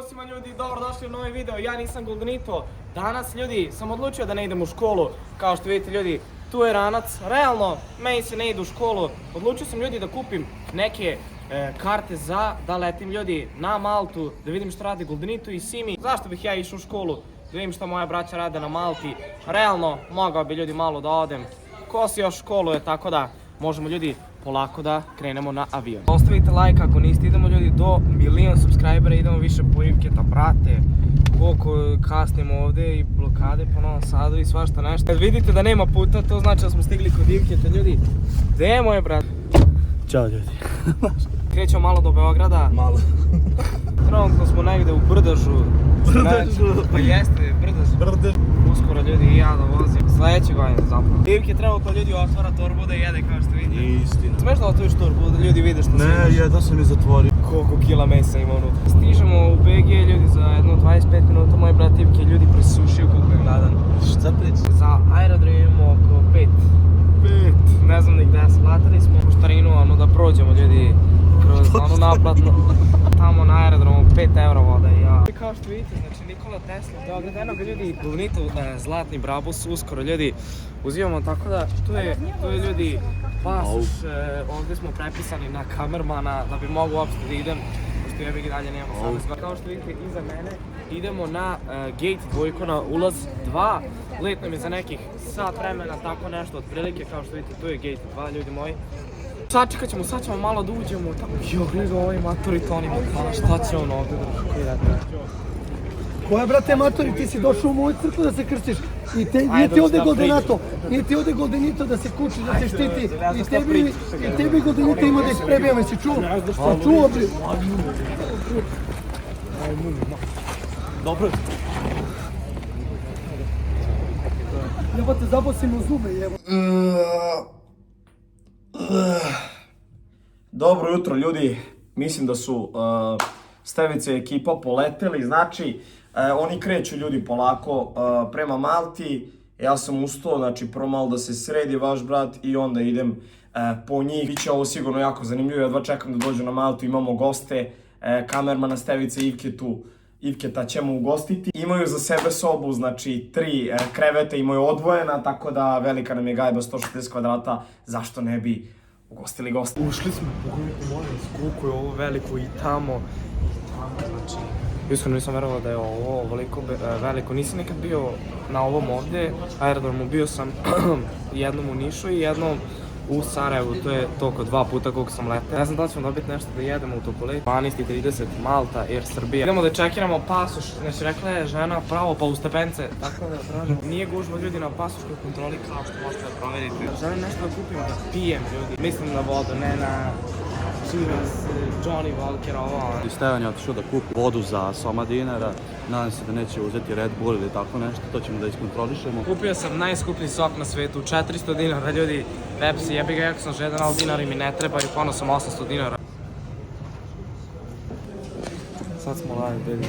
Posima ljudi, dobrodošli u novi video, ja nisam Goldenito. Danas ljudi, sam odlučio da ne idem u školu. Kao što vidite ljudi, tu je ranac. Realno, meni se ne ide u školu. Odlučio sam ljudi da kupim neke karte za da letim ljudi na Maltu. Da vidim što radi Goldenito i Simi. Zašto bih ja išao u školu? Da vidim što moja braća rade na Malti. Realno, mogao bi ljudi malo da odem. Ko si još školuje, tako da možemo ljudi polako da krenemo na avion. Ostavite like ako niste, idemo ljudi do 1.000.000 subscribera, idemo više po Ivketa, brate. Koliko kasnimo ovdje i blokade po Novom Sadu i svašta nešto. Kad vidite da nema puta, to znači da smo stigli kod Ivketa, ljudi. Gde je moj brat? Ćao ljudi. Krećemo malo do Beograda. Malo. Trenutno smo negde u Brdažu. Pa jeste, Brdaž. Uskoro ljudi i ja da vozim. Sljedeće godine zapravo. Ivke trenutno ljudi otvara torbu da jede kao što vidite. Istina. Smeš da otvoriš torbu da ljudi vide što se Ne, jedno sam je zatvorio. Koliko kila mesa ima unutra. Stižemo u BG ljudi za jedno 25 minuta. Moj brat Ivke ljudi presušio koliko je gladan. Šta priča? Za aerodrom imamo oko 5. Ne znam ni gde se platili smo poštarinu, ono da prođemo ljudi kroz onu naplatnu. Tamo na aerodromu 5 eura voda i ja. Kao što vidite, znači Nikola Tesla, Beograd, eno ga ljudi, Goldenito, zlatni Brabus, uskoro ljudi uzimamo, tako da tu je ljudi pasoš, ovdje smo prepisani na kamermana da bi mogu uopšte da idem, pošto jebi ga dalje nemamo 18 godina. Kao što vidite iza mene idemo na gate dvojko na ulaz 2, let nam je za nekih sat vremena, tako nešto otprilike, kao što vidite tu je gate 2 ljudi moji. Sačekat ćemo, sad ćemo malo da uđemo tamo. Jo, gledaj ovaj matori Toni Montana, šta će on ovdje drži, koji rade? Koja brate matori, ti si došao u moju crkvu da se krstiš i nije ti ovdje Goldenato, nije ti ovdje Goldenito da se kuči, da se štiti i tebi Goldenito ima da isprebijam, jesi čuo? Čuo bi? Dobro. Jebate, zabosimo zube, jebate. Dobro jutro ljudi, mislim da su Stevice ekipa poleteli, znači oni kreću ljudi polako prema Malti, ja sam ustao, znači prvo malo da se sredi vaš brat i onda idem po njih. Biće ovo sigurno jako zanimljivo, ja dva čekam da dođu na Maltu, imamo goste, kamermana Stevice i Ivketa ćemo ugostiti. Imaju za sebe sobu, znači 3 kreveta imaju odvojena, tako da velika nam je gajba 160 kvadrata, zašto ne bi ugostili goste. Ušli smo, pogledajte molim vas koliko je ovo veliko i tamo, znači... Iskreno nisam verovao da je ovo ovoliko veliko, nisam nekad bio na ovom ovdje aerodromu, bio sam jednom u Nišu i jednom u Sarajevu, to je toliko 2 puta koliko sam letao. Ne znam da li ćemo dobiti nešto da jedemo u toku leta. 12:30 Malta, Air Srbija. Idemo da čekiramo pasoš, znači rekla je žena pravo pa u stepence, tako da tražim. Nije gužva ljudi na pasoškoj kontroli kao što možete da proverite. Želim nešto da kupim da pijem ljudi, mislim na vodu, ne na Chivas, Johnny Walker, ovo. Stevan je otišao da kupi vodu za soma dinara, nadam se da neće uzeti Red Bull ili tako nešto, to ćemo da iskontrolišemo. Kupio sam najskuplji sok na svetu, 400 dinara ljudi, Pepsi, jebi ga jako sam žedan, ali dinari mi ne trebaju, pono sam 800 dinara. Sad smo live, baby.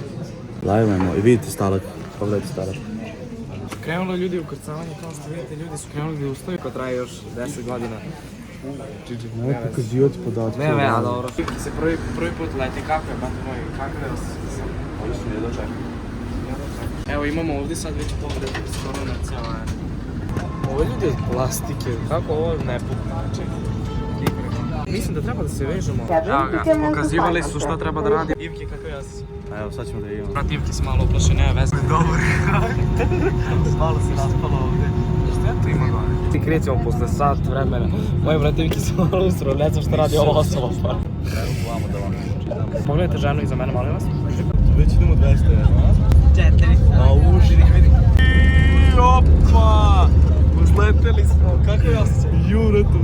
Live-ujemo i vidite stalak, pogledajte stalak. Krenulo ljudi u krcavanje, kao što vidite, ljudi su krenuli da ustaju, ko traje još 10 godina. Ne pokazivati podatke. Ne, a dobro. Ivke se prvi put leti, kako je, bate moj, kako je osjećam? Ovo su jedno čekam. Evo imamo ovdje sad već pogled skoro na cijelo aer. Ovo je ljudi od plastike, kako ovo ne pukne, znači. Mislim da treba da se vežemo. Evo ga, pokazivali su šta treba da radi. Ivke, kako je osjećam? Evo, sad ćemo da imamo. Brat Ivke se malo uplaši, nema veze. Dobar. Malo se raspalo ovdje. Što ja tu ima gore? Ti krećemo posle sat vremena. Moji brat Ivke se malo usro, ne znam šta radi ova osoba. Evo, vamo da vam čitam. Pogledajte ženu iza mene, molim vas. Već idemo 200, ja? 4. A uži, vidi. Opa! Uzleteli smo, kako je osjećaj? Juretu.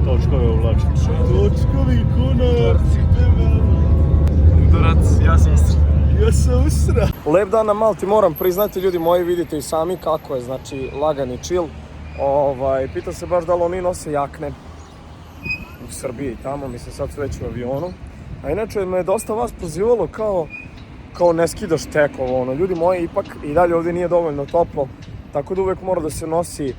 Točkove uvlačim. Točkovi kunar. Udarac, ja sam usra. Ja sam usra. Lep dan na Malti, moram priznati ljudi moji, vidite i sami kako je, znači lagani chill. Pitam se baš da li oni nose jakne u Srbiji tamo, mislim sad su već u avionu. A inače me je dosta vas pozivalo kao ne skidaš tekov, ono, ljudi moji ipak i dalje ovdje nije dovoljno toplo, tako da uvijek mora da se nosi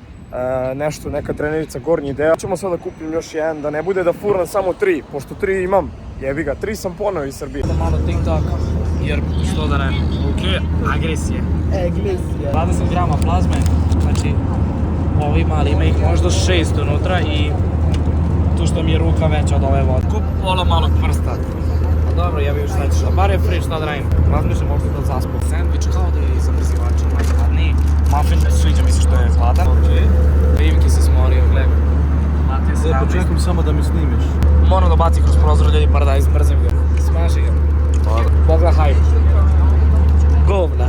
nešto, neka trenerica gornji deo. Ćemo sad da kupim još jedan, da ne bude da furam samo 3, pošto 3 imam Jebi ga, 3 sam poneo iz Srbije. Malo TikTok, jer što da ne, agresije. 20 grama plazme, znači ovi mali ima ih možda 6 unutra i tu što mi je ruka veća od ove vode. Kup pola malog prsta. A dobro, ja bih još sledeći, a bar je free, šta da radim? Razmišljam možda da zaspu. Sandvič kao da je zamrzivač, najhladniji. Muffin sviđa mi se što je hladan. Pivke se smorio, gledaj. Počekam samo da mi snimiš. Moram da baci kroz prozor ljudi paradajz, mrzim ga. Smaži ga. Pogledaj hype. Govna.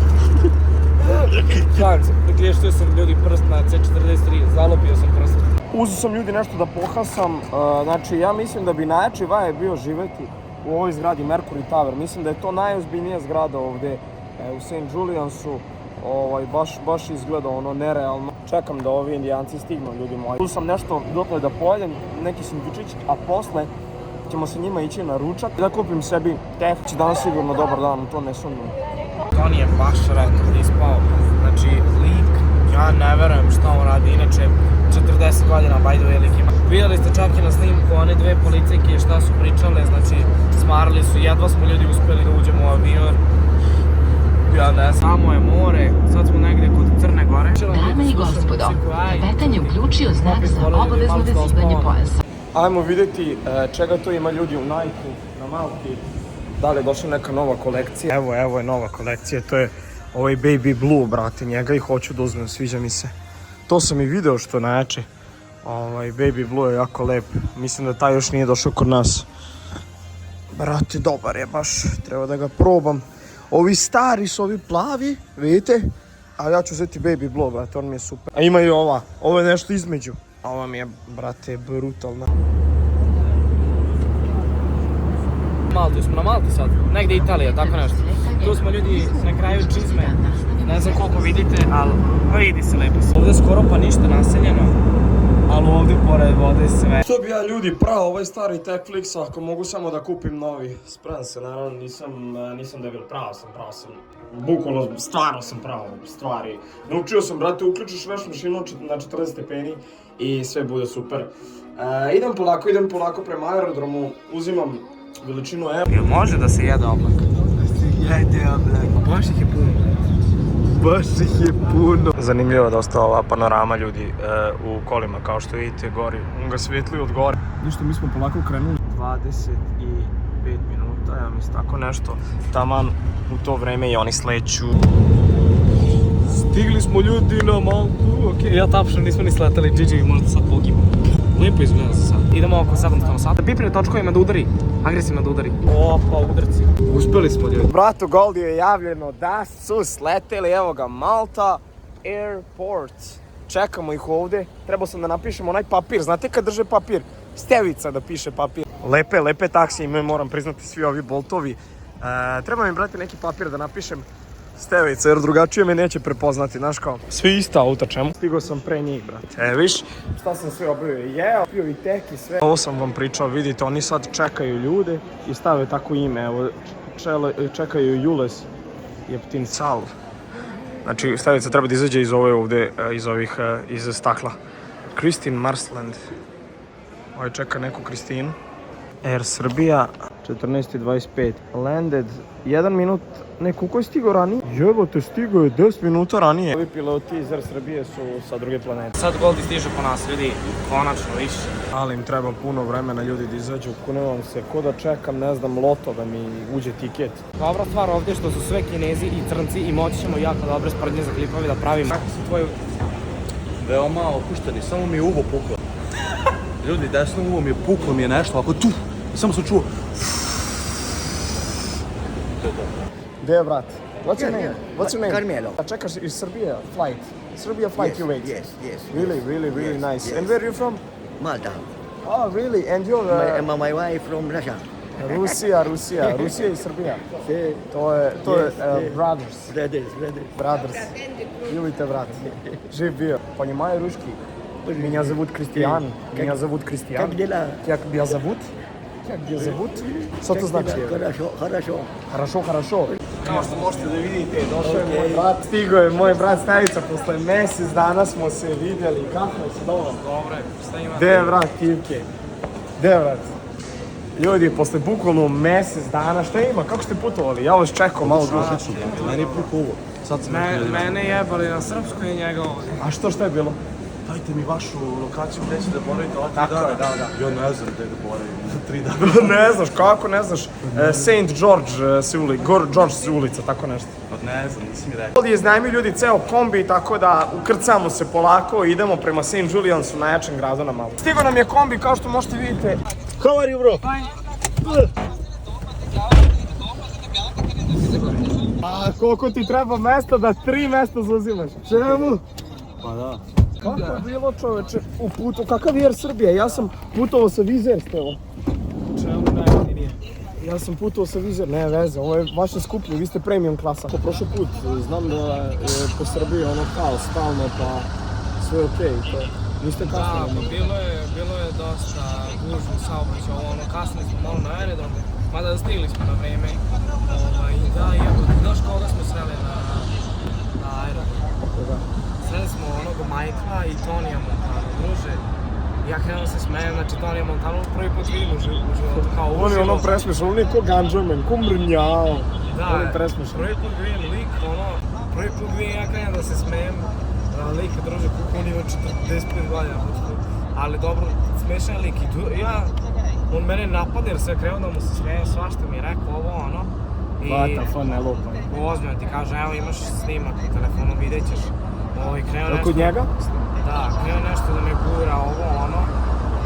Šans, pregriještio sam ljudi prst na C43, zalopio sam prst. Uzeo sam ljudi nešto da pohasam, znači ja mislim da bi najjači vibe bio živeti u ovoj zgradi Mercury Tower. Mislim da je to najozbiljnija zgrada ovde u St. Juliansu. Baš izgleda ono nerealno. Čekam da ovi indijanci stignu, ljudi moji. Tu sam nešto dotle da pojedem, neki sandvičić, a posle ćemo sa njima ići na ručak. Da kupim sebi tef, će danas sigurno dobar dan, to ne sumnjam. Toni je baš rekord ispao, znači lik, ja ne verujem šta on radi, inače 40 godina by the way lik ima. Vidjeli ste čak i na snimku one dve policajke šta su pričale, znači smarali su, jedva smo ljudi uspjeli da uđemo u avion. Ja ne znam. Samo je more, sad smo negdje kod Crne Gore. Dame i gospodo, kapetan je uključio znak za obavezno vezivanje pojasa. Ajmo vidjeti čega to ima ljudi u Nike na Malti. Da li je došla neka nova kolekcija? Evo je nova kolekcija, to je ovaj Baby Blue, brate, njega i hoću da uzmem, sviđa mi se. To sam i video što najjače. Baby Blue je jako lep, mislim da taj još nije došao kod nas. Brate, dobar je baš, treba da ga probam. Ovi stari su ovi plavi, vidite? A ja ću uzeti Baby Blue, brate, on mi je super. A ima i ova, ovo je nešto između. Ova mi je, brate, brutalna. Malti, smo na Malti sad, negdje Italija, tako nešto. Tu smo ljudi na kraju čizme, ne znam koliko vidite, ali vidi se lepo. Ovdje skoro pa ništa naseljeno, ali ovdje pored vode sve. Što bi ja ljudi prao ovaj stari Techflix, ako mogu samo da kupim novi. Spremam se, naravno nisam debil, prao sam. Bukvalno, stvarno sam prao stvari. Naučio sam, brate, uključiš veš mašinu na 40 stepeni i sve bude super. Idem polako prema aerodromu, uzimam veličinu M. Jel može da se jede oblak? Jede oblak. Baš ih je puno. Baš ih je puno. Zanimljivo da ostala ova panorama ljudi u kolima, kao što vidite gori. On ga svijetli od gore. Ništa, mi smo polako krenuli. 25 minuta, ja mislim tako nešto. Taman u to vreme i oni sleću. Stigli smo ljudi na Maltu, okej. Ja tapšem, nismo ni sletali, GG, možda sad pogibam. Lijepo izgleda se sad. Idemo oko 700 sata. Pipre točkovima da udari, agresivno da udari. Opa, udarci. Uspjeli smo ljudi. Bratu Goldi je javljeno da su sleteli, evo ga, Malta Airport. Čekamo ih ovdje. Trebao sam da napišem onaj papir, znate kad drže papir? Stevica da piše papir. Lepe taksi imaju, moram priznati, svi ovi boltovi. Treba mi, brate, neki papir da napišem Stevica, jer drugačije me neće prepoznati, znaš kao. Svi ista auta, čemu? Stigao sam pre njih, brate. Viš, šta sam sve obavio? Jeo, pio i tek i sve. Ovo sam vam pričao, vidite, oni sad čekaju ljude i stave tako ime, evo, čekaju Jules Jeptin Sal. Znači, Stevica treba da izađe iz ove ovde, iz stakla. Kristin Marsland. Ovo čeka neku Kristinu. Air Srbija, 14:25. Landed, 1 minut, neko koji je stigao ranije? Jebote, stigao je 10 minuta ranije. Ovi piloti iz Air Srbije su sa druge planete. Sad Goldi stiže po nas, ljudi, konačno više. Ali im treba puno vremena ljudi da izađu, kunevam se, ko da čekam, ne znam, loto da mi uđe tiket. Dobra stvar ovdje što su sve Kinezi i Crnci i moći ćemo jako dobre sprdnje za klipove da pravimo. Kako su tvoju... Veoma opušteni, samo mi je uvo puklo. Ljudi, desno uvo mi je puklo, mi je nešto, ako tu, samo sam čuo. Gdje je, brat? What's your name? What's your name? Carmelo. Čekaš iz Srbije flight. Serbia flight you wait. Yes. Really nice. Yes. And where are you from? Malta. Oh, really? And you're... My wife from Russia. Rusija i Srbija. To je brothers. Brothers. Любите, брат. Жив bio. Понимаю русский. Меня зовут Кристиан. Как дела? Как тебя зовут? Što to znači? Хорошо. Kao što možete da vidite, došao je moj brat. Stigao je moj brat Stevica, posle mjesec dana smo se vidjeli. Kako je se dobro? Dobre, šta ima? Gde je brat Kivke? Gde je brat? Ljudi, posle bukvalno mjesec dana, šta ima? Kako ste putovali? Ja vas čekao malo duže. Meni je pukao ovo. Sad sam Mene jebali na srpsku i njega ovdje. A šta je bilo? Dajte mi vašu lokaciju gdje ćete boraviti ova 3 Tako dana. je, da. Ja ne znam gdje da boravim za 3 dana. Ne znaš, kako ne znaš? St. George se ulica, tako nešto. Pa ne znam, nisi mi rekao. Ovdje iznajmio ljudi ceo kombi, tako da ukrcamo se polako i idemo prema St. Juliansu, najjačem gradu na Malti. Stigo nam je kombi, kao što možete vidite. How are you, bro? A koliko ti treba mesta da 3 mesta zauzimaš? Čemu? Pa da. Kako je bilo, čoveče, u putu? Kakav je Air Srbija? Ja sam putovao sa Wizz Air. Čemu najjeftinije? Ja sam putovao sa Wizz Air, ne veze, ovo je vaše skuplje, vi ste premium klasa. Prošli put, znam da je po Srbiji ono kaos stalno, pa sve je okej, to niste Da, kasnili. pa bilo je dosta gužva saobraćaja, ono, kasnili smo malo na aerodrom, mada stigli smo na vreme. Da, jebote, znaš koga smo sreli na aerodrom? Sreli smo onog Michaela i Tonija Montana, druže. Ja krenuo se smejem, znači Tonija Montana prvi put vidim u životu, kao uživo. On je ono presmešan, on je ko ganđomen, ko mrnjao. Da, on je presmešan. prvi put vidim lik, ono, prvi put vidim ja krenem da se smejem, lik druže kako on ima 45 godina, ali dobro, smešan lik i on mene napada jer se krenuo da mu se smejem, svašta mi je rekao ovo ono. Vata, ne lupaj. Ozbiljno ti kaže, evo imaš snimak u telefonu, vidjet ćeš. Krenuo nešto... Kod njega? Da, krenuo nešto da me gura, ovo ono.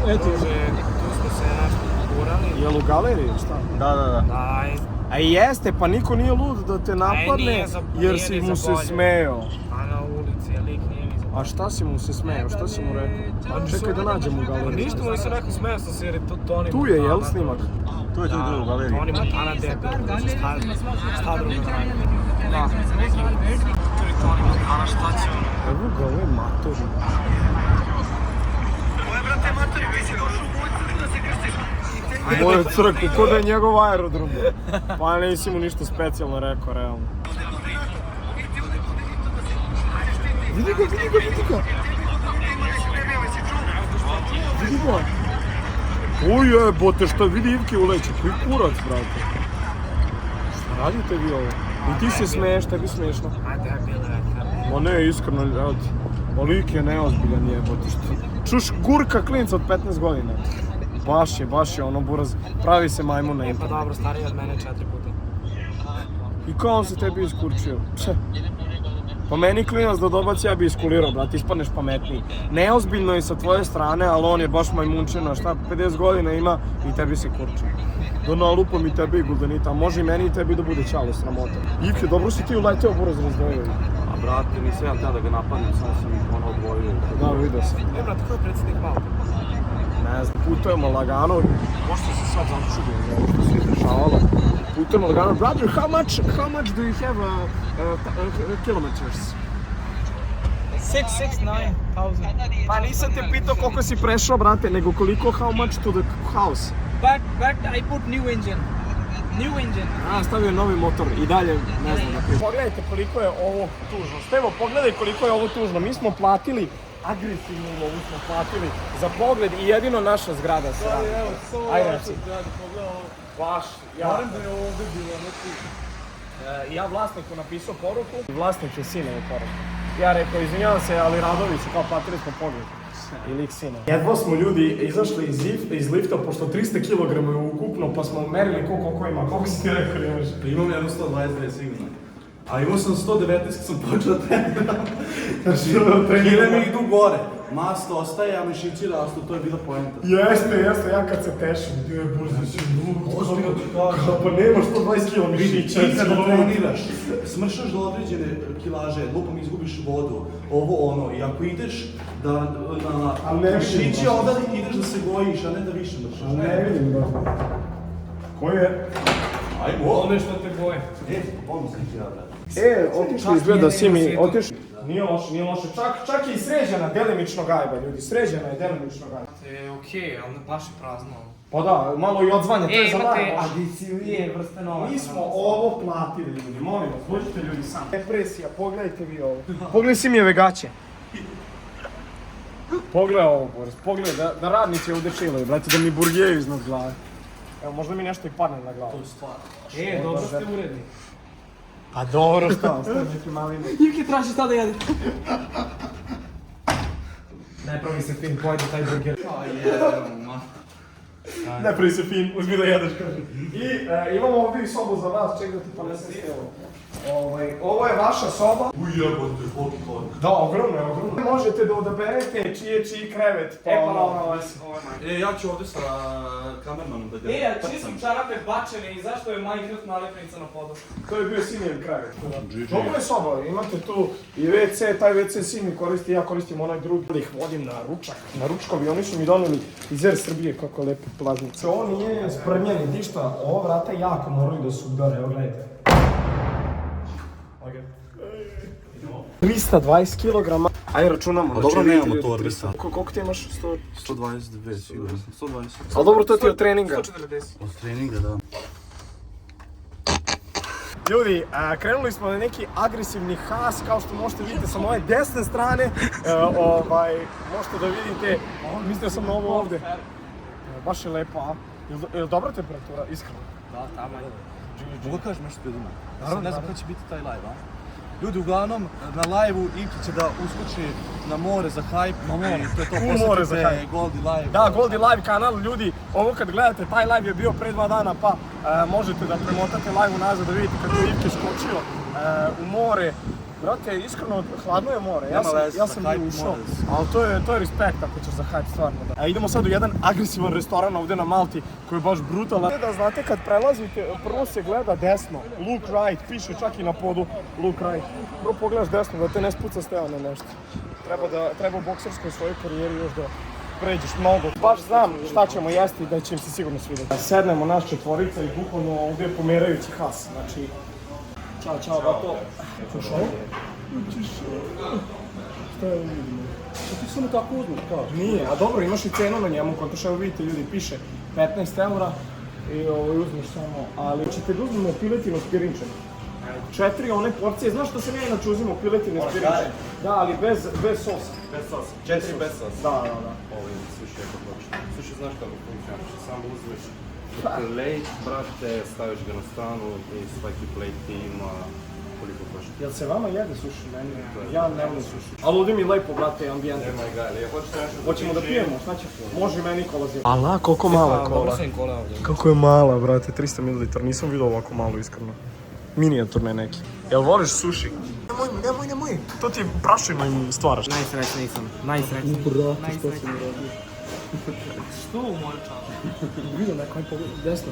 Druže, tu smo se nešto gurali. Jel u galeriji, šta? Da. Da, A jeste, pa niko nije lud da te napadne nije jer si ni mu za se bolje. smejao. a na ulici je lik nije ni za... A šta si mu se smejao, šta si mu rekao? A čekaj da nađemo u Pa galeriji. ništa mu nisam rekao, smeo sam se jer je to Toni Tu je, jel, Montana, snimak? Tu je u galeriji. Toni Montana debil, znači šta drugo da radi. Da, neki Toni Montana, šta će ono? Evo ga, ovo je matori. Moje crkvu, ko da je njegov aerodrom. Pa nisi mu ništa specijalno rekao, realno. Vidi ga. Vidi ga. O jebote, šta vidi Ivke uleće, koji kurac, brate. Šta radite vi ovo? I ti se smeješ, tebi smiješno. A debil je. Ma ne, iskreno, evo ti. O lik je neozbiljan jebote, što... Čuš gurka klinca od 15 godina. Baš je ono buraz, pravi se majmun na Pa internetu. dobro, stariji od mene 4 puta. I kao on se tebi iskurčio. Pa meni klinac da dobaci, ja bi iskulirao, brate, ispadneš pametniji. Neozbiljno je sa tvoje strane, ali on je baš majmunčina, šta, 50 godina ima i tebi se kurči. Da nalupam i tebi i guldenita, a može i meni i tebi da bude čalo, sramota. Ivke, dobro si ti uleteo buraz razdvojio. A brate, nisam ja htio da ga napadnem, samo sam ih ono odvojio. Da, vidio sam. Brate, ko je predsjednik Malte? Ne znam, putujemo lagano, možda se sad začudio za ovo što se dešavalo. Putujemo lagano, brother, how much do you have kilometers? 669,000. Pa nisam te pitao koliko si prešao, brate, nego koliko how much to the house. But I put new engine. A, stavio novi motor i dalje, ne znam da prije. Pogledajte koliko je ovo tužno. Stevo, pogledaj koliko je ovo tužno. Mi smo platili, agresivnu lovu smo platili za pogled i jedino naša zgrada se radi. Ajde, reci. Baš, ja. Barem da je ovdje bilo neki... Ja vlasniku napisao poruku. Vlasnik je sinovu poruku. Ja rekao, izvinjavam se, ali radovi su kao platili smo pogled. I lik sina. Jedva smo ljudi izašli iz lifta, pošto 300 kg je ukupno, pa smo merili koliko ima. Koliko si ti rekao da imaš? Imam jedno 122 sigurno. A imao sam 119 kad sam počeo da treniram. Znači, kile mi idu gore. Mast ostaje, a mišići rastu, to je bila poenta. Jeste, ja kad se tešim, je bože si Ozbiljno ti kažem. pa nemaš 120 kg mišića. Ti kada treniraš, smršaš do određene kilaže, lupom izgubiš vodu, ovo ono, i ako ideš da na mišići, onda ideš da se gojiš, a ne da više mršaš. Ne vidim da. Ko je? Ajmo. Ono što te boje. Ono se ti rada. Otišli izgleda si mi, otišli. Nije loše, čak je i sređena delimično gajba, ljudi, sređena je delimično gajba. Okej, ali baš je prazno. Pa da, malo i odzvanja, to je za imate mare. adicije, vrste novaca. Mi smo ovo platili, ljudi, molim vas, dođite ljudi sami. Depresija, pogledajte vi ovo. Pogledaj si mi ove gaće. Pogledaj ovo, Boris, pogledaj, da radnici ovdje čilaju, brate, da mi burgeju iznad glave. Evo, možda mi nešto i padne na glavu. Dobro ste uredni. Pa dobro šta, ostaje neki mali. Ivke traži šta da jede. Ne pravi se fin, pojedi taj burger. Ne pravi se fin, uzmi da jedeš, kaže. I imamo ovdje i sobu za vas, ček da ti ponesem evo. Ovo je vaša soba. Ujebote, koliki kolik. Da, ogromno je, ogromno. Možete da odaberete čiji krevet. Pa ovo je manje. Ja ću ovdje sa kamermanom da čiji su čarape bačene i zašto je Minecraft nalepnica na podu? To je bio Sinijev krevet. Dobro je soba, imate tu i WC, taj WC Sini koristi, ja koristim onaj drugi. Da ih vodim na ručak, na ručkovi, oni su mi doneli iz Air Srbije, kako je lepi plaznice. Ovo nije spremljeni, ništa, ova vrata jako moraju da su udare, evo gledajte. 320 kg. Ajde računamo. A dobro, nemamo torbe sad. Koliko ti imaš? 122, sigurno. 120. Ali dobro, to ti je od treninga. 140. Od treninga, da. Ljudi, krenuli smo na neki agresivni has, kao što možete vidjeti sa moje desne strane. Možete da vidite, mislio sam na ovo ovdje. Baš je lepo, a? Je li dobra temperatura, iskreno? Da, tamo je. Mogu kažeš nešto ljudima? Naravno, ne znam kada će biti taj live, a? Ljudi, uglavnom, na live-u Ivki će da uskoči na more za hype. Na more, to je to, posjetite Goldi Live. Da, Goldi Live kanal, ljudi, ovo kad gledate, taj live je bio pre 2 dana, pa možete da premotate live unazad da vidite kako je Ivke skočio u more. Brate, iskreno, hladno je more, ja sam bio ušao, ali to je respekt ako ćeš za hype stvarno. Idemo sad u jedan agresivan restoran ovdje na Malti koji je baš brutalan. Da znate, kad prelazite, prvo se gleda desno, look right, piše čak i na podu look right. Prvo pogledaš desno da te ne spuca steo na nešto. Treba u bokserskoj svojoj karijeri još da pređeš mnogo. Baš znam šta ćemo jesti da će im se sigurno svidjeti. Sednemo naš četvorica i bukvalno ovdje pomerajući has, znači... Ćao, bato. Čuš ovo? Šta je vidimo? Šta ti samo tako uzmeš, kao? Nije, a dobro, imaš i cenu na njemu, konto što evo vidite ljudi, piše 15 eura i uzmeš samo, ali ćete da uzmemo piletinu s pirinčem. 4 one porcije, znaš što sam ja inače uzimao piletine s pirinčem? Da, ali bez sosa. Bez sosa, 4 bez sosa. Da. Ovo je suši jako točno. Suši znaš kako funkcionira, samo uzmeš plate, brate, staviš ga na stranu i svaki plate ima koliko košta. Jel se vama jede suši? Meni? Ja ne volim suši. Ali ovdje mi lepo, brate, ambijent. Nemoj ga, ali hoćete nešto... Hoćemo da pijemo, šta će? Može meni kola zima. Ala, koliko mala kola. Dobro sam kola ovdje. Kako je mala, brate, 300 ml, nisam vidio ovako malo, iskreno. Minijaturne neki. Jel voliš suši? Nemoj. To ti prašino im stvaraš. Najsrećniji sam, najsrećniji. Brate, što si mi radio? Što u moju času? Vidio neko, aj pogled, desno.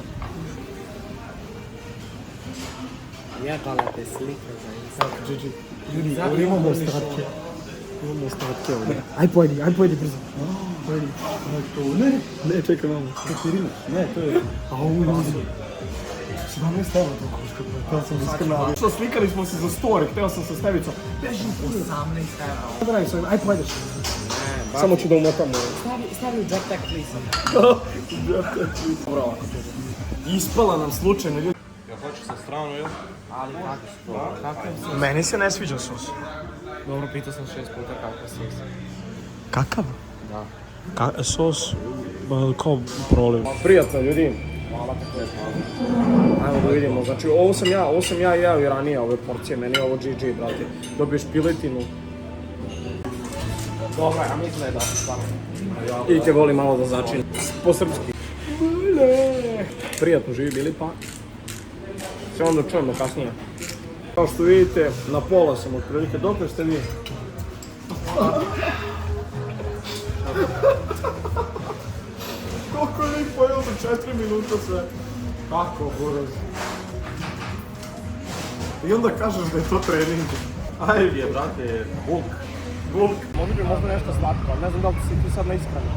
Jebala te slike za Instagram. Ljudi, ovdje imamo ostatke. Imamo ostatke ovdje. Aj pojedi brzo. Pojedi. Ne, čekaj mamo. Katerina. Ne, to je... Au, ljudi. 17 evo to košta, htio sam iskreno. Što slikali smo se za story, htio sam sa Stevicom. 18 euro. Daj, aj pojedeš. Samo ću da umotam ovo. Stavi u jetpack, please. Dobro, ovako. Ispala nam slučajno, ljudi. Ja hoću sa stranu, jel? Ali kakav sos? Meni se ne sviđa sos. Dobro, pitao sam 6 puta kakav sos. Kakav? Da. Sos, kao proliv. Prijatno, ljudi. Ajmo da vidimo, znači ovo sam ja jeo i ranije ove porcije, meni je ovo GG, brate. Dobiješ piletinu. Dobro, ja mislim da je dobro, stvarno. I te voli malo da začini. Po srpski. Prijatno živi bili pa. Se onda čujemo kasnije. Kao što vidite, na pola sam otprilike. Dokle ste vi? Koliko je ih pojel za 4 minuta sve? Kako, buraz. I onda kažeš da je to trening. Ajde je, brate, bulk. Možda nešto slatko, ali ne znam da li si ti sad neiskreno.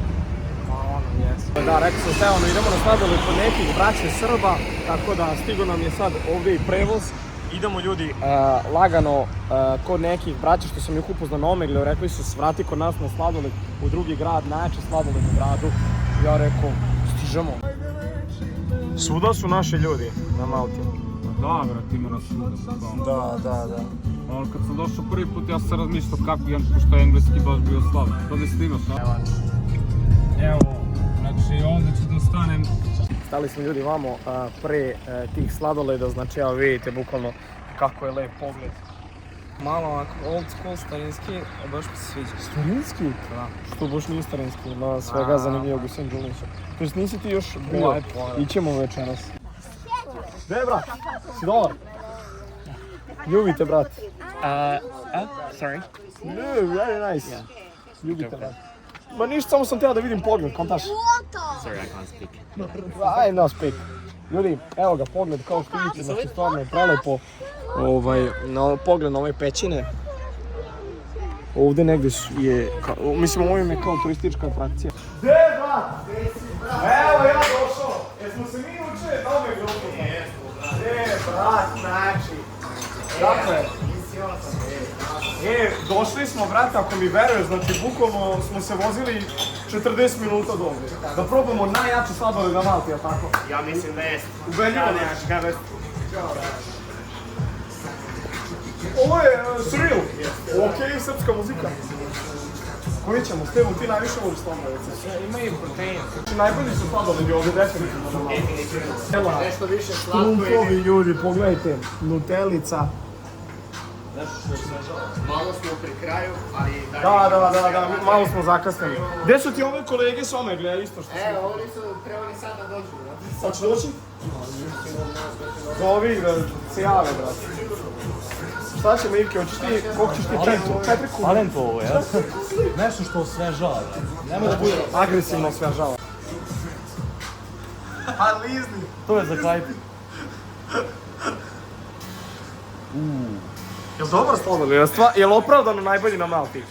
Da, rekao sam Stevano, idemo na sladoled kod nekih braće Srba, tako da stigo nam je sad ovdje i prevoz. Idemo ljudi lagano kod nekih braća što sam ih upoznao na Omeglju, rekli su svrati kod nas na sladoled u drugi grad, najjači sladoled u gradu. Ja rekao, stižemo. Svuda su naši ljudi na Malti. Da, brate, ima nas svuda. Da. Ali kad sam došao prvi put, ja sam razmišljao kako imam, pošto je engleski baš bio slab. To ne snimaš, a? Evo, znači ovdje ću da stanem Stali smo ljudi vamo pre tih sladoleda, znači evo vidite bukvalno kako je lep pogled. Malo ovako old school, starinski, baš mi se sviđa. Starinski? Da. Što baš nije starinski, ima svega zanimljivog u St. Juliusu. To jest nisi ti još bio, ićemo večeras. Gde brat? Si dobar? Ljubite brat? Sorry? Ne, very nice. Ljubite brat. Ma ništa, samo sam teo da vidim pogled, kontaš? Sorry, I can't speak. I no speak. Ljudi, evo ga pogled kao što vidite, znači stvarno je prelepo. Pogled na ove pećine. Ovdje negdje je, mislim ovo im je kao turistička atrakcija. Gde brat? Evo ja došao. Jesmo se mi učili nove grupe? Gde brat, znači. Dakle, došli smo, brate, ako mi veruješ, znači bukvalno smo se vozili 40 minuta do ovdje. Da probamo najjače sladoled na Malti, jel tako? Ja mislim da jest. Ubedljivo znači, kaj već? Ovo je surreal. Okej, srpska muzika. Koji ćemo? Stevo, ti najviše voliš sladoledice. Ima i protein. Znači najbolji su sladoledi ovdje, definitivno. Nešto više slatko Trumpovi ljudi, pogledajte. Nutelica. Malo smo pri kraju, ali... Da, malo smo zakasnili. Gde su ti ove kolege s Omegle, isto što su? Oni su trebali sad da dođu, brate. Sad će doći? Zovi, se jave, brate. Šta ćemo, Ivke, hoćeš ti, koliko ćeš ti 4 kuna? Talento ovo, ja? Nešto što osvežava. Nemoj da bude Agresivno osvežava. A lizni. To je za kraj. Jel dobar sladoled? Jel opravdano najbolji na Malti?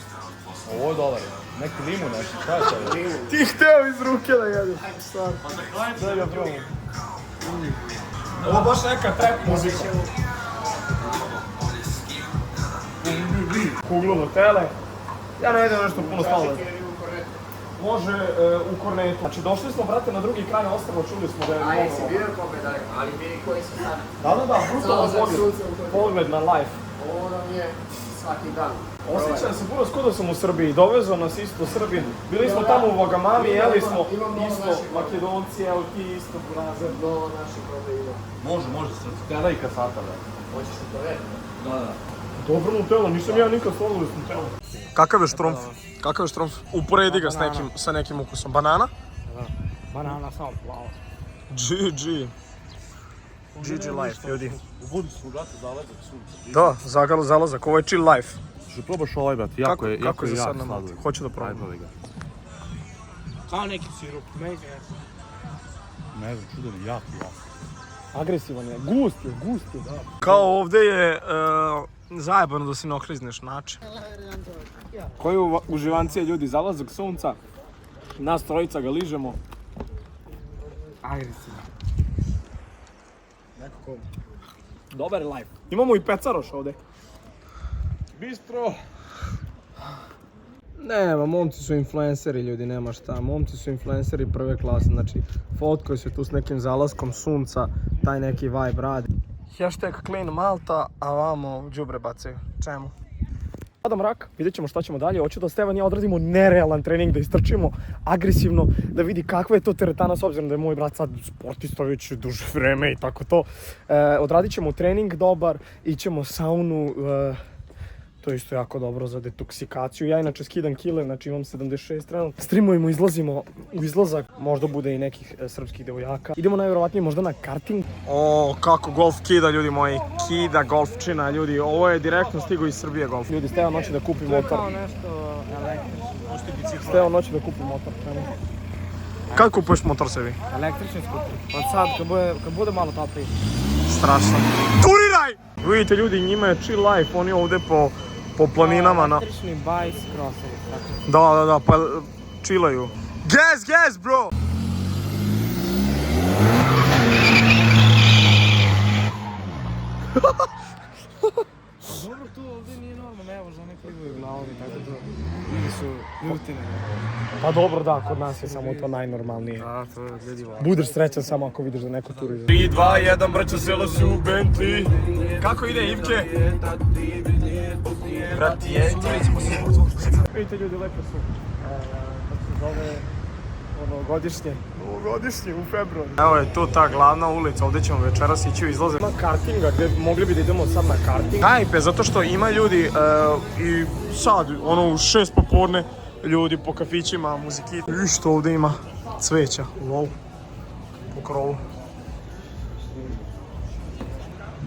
Ovo je dobar. Neki limun nešto, šta je to? Ti hteo iz ruke da jedeš. Daj ga probam. Ovo baš neka trap muzika. Kuglu Nutele. Ja ne jedem nešto puno sladoleda. Može u Kornetu. Znači došli smo, brate, na drugi kraj ostrva, čuli smo da je mnogo. Jesi bio koga daleko, ali vidi koji su sad. Da, brutalan pogled. Pogled na life. Ovo nam je svaki dan. Osjećam se puno skudo sam u Srbiji, dovezao nas isto do Srbije. Bili smo tamo u Vagamami, jeli smo isto Makedonci, evo ti isto burazer. Mnogo naših proteina. Može srce. Gledaj kasata, da. Hoćeš li to vedeti? Da. Dobro Nutella, nisam ja nikad stvarno s Nutella. Kakav je štrumf? Kakav je štrumf? Uporedi ga sa nekim ukusom. Banana? Da. Banana samo plava. GG life, ljudi. U vodu smo, brate, zalazak sunce. Da, zalazak, ovo je chill life. Što probaš ovaj, brate, jako je jak sladoled. Hoću da probam. Ajde, ga. Kao neki sirup, mega jasno. Ne znam, čudan je jako. Agresivan je, gust je, da. Kao ovdje je zajebano da se ne oklizneš način. Koji uživancije ljudi, zalazak sunca, nas trojica ga ližemo. Agresivno. Nekako dobar je life. Imamo i pecaroš ovdje. Bistro. Nema, momci su influenceri ljudi, nema šta. Momci su influenceri prve klase, znači fotkaju se tu s nekim zalaskom sunca, taj neki vibe radi. Hashtag clean Malta, a vamo đubre bacaju. Čemu? Pada mrak, vidjet ćemo šta ćemo dalje. Hoću da Stevan i ja odradimo nerealan trening, da istrčimo agresivno, da vidi kakva je to teretana s obzirom da je moj brat sad sportista već duže vreme i tako to. Odradit ćemo trening dobar, ićemo saunu, to je isto jako dobro za detoksikaciju. Ja inače skidam kile, znači imam 76 trenutno. Streamujemo, izlazimo u izlazak, možda bude i nekih srpskih devojaka. Idemo najvjerovatnije možda na karting. O, kako golf kida ljudi moji, kida golfčina ljudi, ovo je direktno stigo iz Srbije golf. Ljudi, Stevan hoće da kupi motor. To je kao nešto električno. Stevan hoće da kupi motor. Kad kupuješ motor sebi? Električni skuter. Od sad, kad bude malo toplije. Strašno. Turiraj! Vidite ljudi, njima je chill life, oni ovdje po planinama na... Električni bajs crossovi, tako. Da, pa chillaju. Gas, bro! Dobro, tu ovdje nije normalno, evo, žene plivaju glavovi, tako da ljudi su ljutine. Pa dobro, da, kod nas je samo to najnormalnije. Da, to je ljudi važno. Budeš srećan samo ako vidiš da neko turi. 3, 2, 1, braća sela su u Bentley. Kako ide, Ivke? Bratije, vidimo se. Vidite ljudi, lepo su. Kako se zove, Godišnje u februaru. Evo je tu ta glavna ulica, ovdje ćemo večeras ići u izlaze. Ima kartinga gdje mogli bi da idemo sad na karting. Hype, zato što ima ljudi i sad, u 6 popodne, ljudi po kafićima, muziki. I što ovdje ima cveća, lol, po krovu.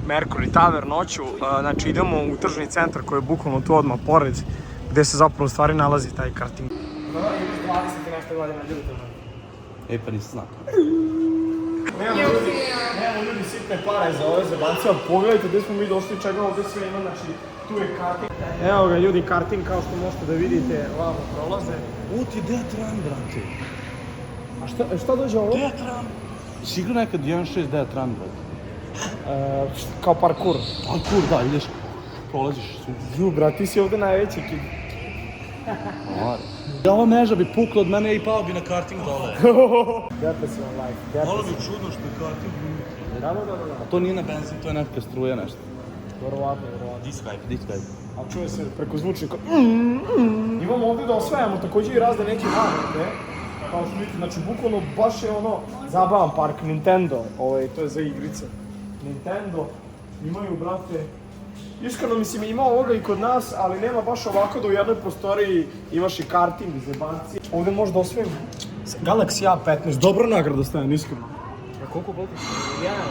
Mercury Tower noću, znači idemo u tržni centar koji je bukvalno tu odmah pored, gdje se zapravo u stvari nalazi taj karting. Imaš 20 i nešto godina, ljudi to znam. Pa nisam znao. Nemamo ljudi sitne pare za ove zebanci, ali pogledajte gdje smo mi došli, čega ovdje sve ima, znači tu je karting. Evo ga ljudi, karting kao što možete da vidite, ovamo prolaze. Ovo ti je Deatran, brate. A šta dođe ovo? Deatran. Si igrao nekad 1.6 Deatran, brate? Kao parkour. Parkour, da, ideš, prolaziš su. Ju, brat, ti si ovdje najveći kid. Ova meža bi pukla od mene i pao bi na karting dole. Depresivan life. Malo bi čudno što je karting. Da. A to nije na benzin, to je neka struja nešto. Verovatno. Dishype. A čuje se preko zvučnika. Imamo ovdje da osvajamo također i razne neke nagradne. Kao što vidite, znači bukvalno baš je zabavan park, Nintendo, to je za igrice. Nintendo, imaju, brate, iskreno mislim ima ovoga i kod nas, ali nema baš ovako da u jednoj prostoriji imaš i karting, zebanci. Ovdje možda osvijemo Galaxy A15, dobro nagrada stajem, iskreno. A koliko platiš?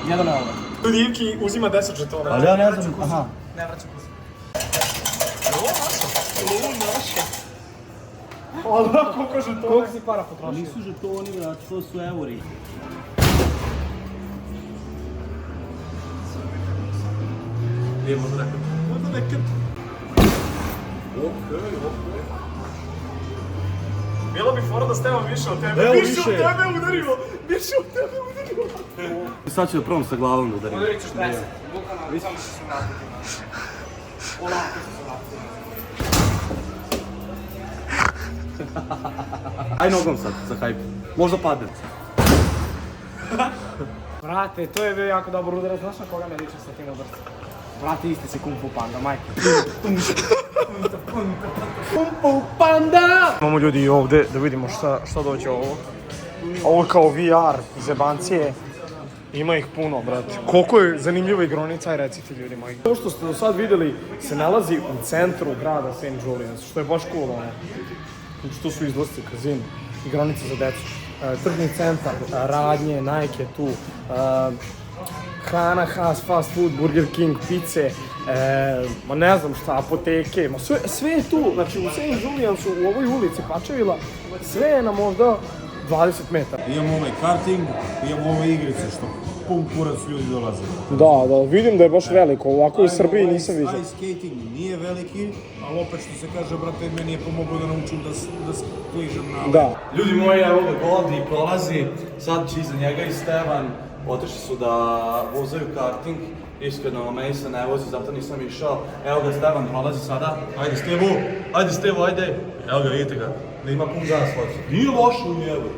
1 euro. Ljudi Ivki uzima 10 žetona. Ali ja ne znam, aha. Ne vraćam se. Ovo naše. Ali koliko žetona? Koliko si para potrošio? Nisu žetoni, brate, to su euri. Nije možda nekad. Okej. Bilo bi fora da stevamo više od tebe. Evo Više više. od tebe udarilo. Sad ću da probam sa glavom da udarim. Udarit ćeš 10. Bukano, samo ćeš se vratiti. Olako ćeš se vratiti. Aj nogom sad, za hype. Možda padne. Brate, to je bio jako dobar udarac. Znaš na koga me liči sa tim udarcem? Brate, isti si Kung Fu Panda, majke. Kung Fu Panda! Imamo ljudi i ovdje da vidimo šta dođe ovo. Ovo je kao VR, zebancije. Ima ih puno, brate. Koliko je zanimljiva igronica, aj recite ljudi moji. Ovo što ste do sad vidjeli se nalazi u centru grada St. Julian's, što je baš cool, Znači tu su izlasci, kazino, igronice za decu, tržni centar, radnje, Nike tu, hrana, Haas, fast food, Burger King, pice, ne znam šta, apoteke, sve je tu, znači u St. Julian'su, u ovoj ulici Pačevila, sve je na možda 20 metara. Imamo ovaj karting, imamo ove igrice što pun kurac ljudi dolaze. Da, vidim da je baš veliko, ovako u Srbiji nisam vidio. Ice skating nije veliki, ali opet što se kaže, brate, meni je pomogao da naučim da skližem na... Da. Ljudi moji, evo ga Goldi prolazi, sad će iza njega i Stevan. Otišli su da vozaju karting, iskreno meni se ne vozi, zato nisam išao. Evo ga Stevan prolazi sada, ajde Stevo, ajde. Evo ga, vidite ga, da ima pun gas hoće. Nije loše u njegu,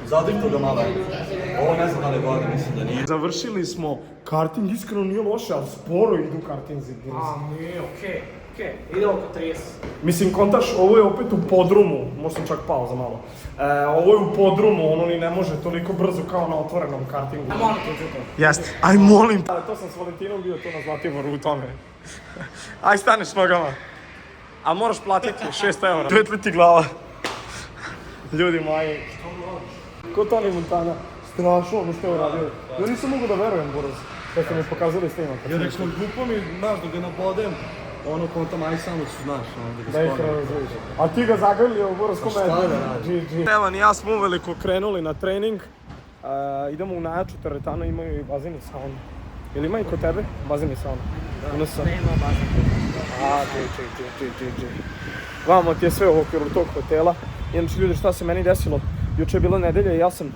zadrite ga malo. Ovo ne znam da li je Goldi, mislim da nije. Završili smo karting, iskreno nije loše, ali sporo idu kartingzi. Nije, okej. Idemo po 30. Mislim, kontaš, ovo je opet u podrumu, možda sam čak pao za malo. Ovo je u podrumu, ono ni ne može toliko brzo kao na otvorenom kartingu. Aj molim te, to. Jeste, aj molim te. To sam s Valentinom bio to na Zlatiboru u tome. Aj staneš nogama. A moraš platiti 6 eura. Svetli ti glava. Ljudi moji. Ko Toni Montana? Strašno ono što je uradio. Ja nisam mogu da verujem, Boros. Da ste mi pokazali snimak. Ja rekao, glupo mi, znaš, da ga nabodem, ono kontam, aj samo ću, znaš, da ih razliš. A ti ga zagrlio u Boros komediju. Evo, i ja smo uveliko krenuli na trening. Idemo u najjaču teretanu, imaju i bazen i saunu. Ili ima i kod tebe bazen i sauna? Nema bazen. Ti. Vamo ti je sve u okviru tog hotela. Inače, ljudi, šta se meni desilo? Juče je bila nedelja i ja sam...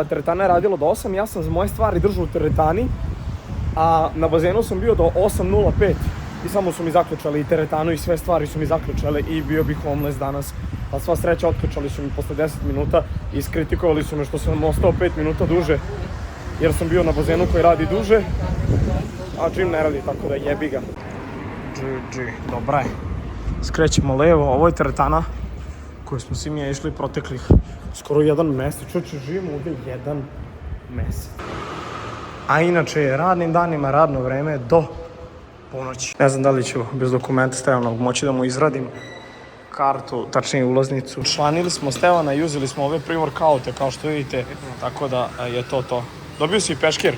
Teretana je radila do 8, ja sam za moje stvari držao u teretani, a na bazenu sam bio do 8.05 i samo su mi zaključali i teretanu i sve stvari su mi zaključale i bio bih homeless danas. A sva sreća, otključali su mi posle 10 minuta i iskritikovali su me što sam ostao 5 minuta duže jer sam bio na bazenu koji radi duže, a gym ne radi, tako da jebi ga. Dobra je. Skrećemo levo, ovo je teretana koje smo svi mi išli proteklih skoro jedan mesec. Čovječe, živimo ovdje jedan mesec. A inače je radnim danima radno vreme do ponoći. Ne znam da li ću bez dokumenta Stevanog moći da mu izradim kartu, tačnije ulaznicu. Članili smo Stevana i uzeli smo ove pre-workoute kao što vidite, tako da je to. Dobio si i peškir.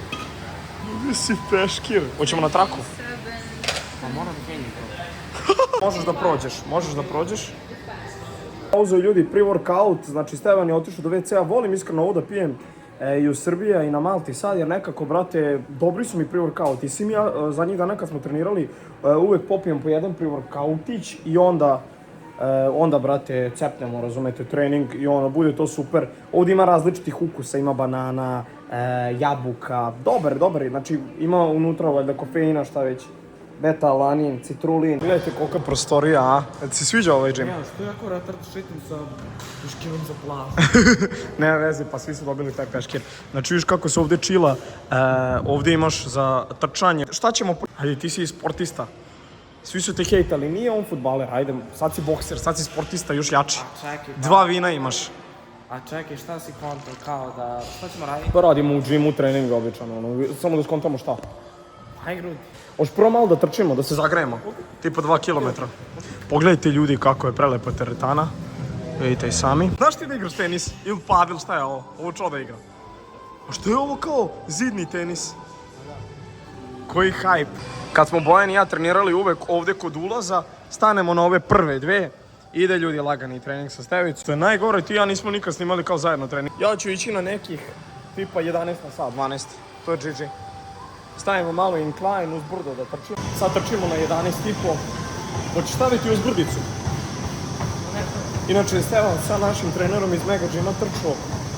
Hoćemo na traku? Pa moram da kenjim to. Možeš da prođeš. Uzeo ljudi pre-workout, znači Stevan je otišao do WC-a, volim iskreno ovo da pijem i u Srbiji i na Malti sad, jer nekako, brate, dobri su mi pre-workout. I svim ja zadnjih dana kad smo trenirali, uvek popijem po jedan pre-workoutić i onda, brate, cepnemo, razumete, trening i ono, bude to super. Ovdje ima različitih ukusa, ima banana, jabuka, dobar, znači ima unutra valjda kofeina, šta već, beta-alanin, citrulin. Gledajte kolika prostorija, a? Ti se sviđa ovaj džim? Ja, što ja ko retard šitim sa peškirom za plažu. Nema veze, pa svi su dobili taj peškir. Znači, vidiš kako se ovdje čila, ovdje imaš za trčanje. Šta ćemo? Ajde, ti si sportista. Svi su te hejtali, nije on fudbaler, ajde, sad si bokser, sad si sportista, još jači. Čekaj, 2 vina imaš. A čekaj, šta si konto, kao da, šta ćemo raditi? Pa radimo u džimu trening običan, ono, samo da skontamo šta. Haj grudi. Hoćeš prvo malo da trčimo, da se zagrejemo, tipa 2 km. Pogledajte ljudi kako je prelepa teretana, vidite i sami. Znaš ti da igraš tenis ili padel, šta je ovo? Ovo čo da igra? A što je ovo kao zidni tenis? Koji hajp. Kad smo Bojan i ja trenirali uvek ovdje kod ulaza, stanemo na ove prve dve, ide ljudi lagani trening sa Stevicom. To je najgore, ti i ja nismo nikad snimali kao zajedno trening. Ja ću ići na nekih tipa 11 na sat, 12, to je GG. Stavimo malo incline uz brdo da trčimo. Sad trčimo na 11,5. Hoćeš staviti uz brdicu? Inače, Stevan sa našim trenerom iz Mega Gyma trčao